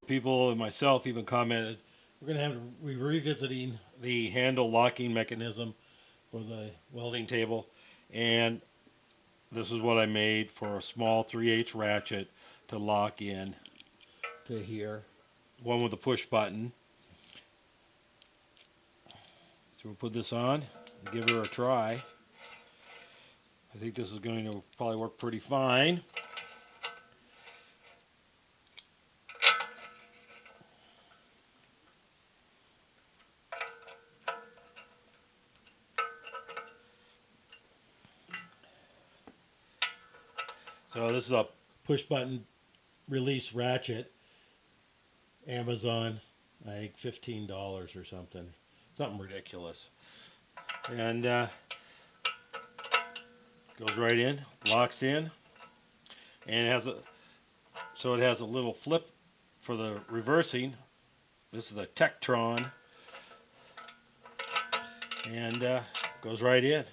people and myself even commented, we're going to be revisiting the handle locking mechanism for the welding table. And this is what I made for a small 3/8 ratchet to lock in to here. One with a push button. So we'll put this on and give her a try. I think this is going to probably work pretty fine. So this is a push button release ratchet. Amazon, I think $15 or something ridiculous. And goes right in, locks in, and it has a little flip for the reversing. This is a Tektron, and goes right in.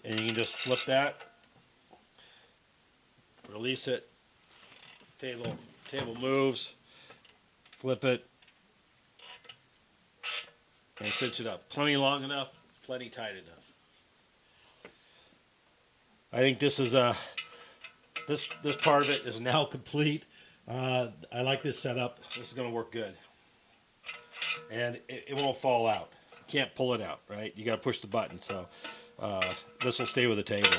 And you can just flip that, release it, table moves, flip it, and cinch it up. Plenty long enough, plenty tight enough. I think this is this part of it is now complete. I like this setup. This is going to work good, and it won't fall out. You can't pull it out, right? You got to push the button. So this will stay with the table.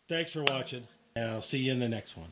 Thanks for watching, and I'll see you in the next one.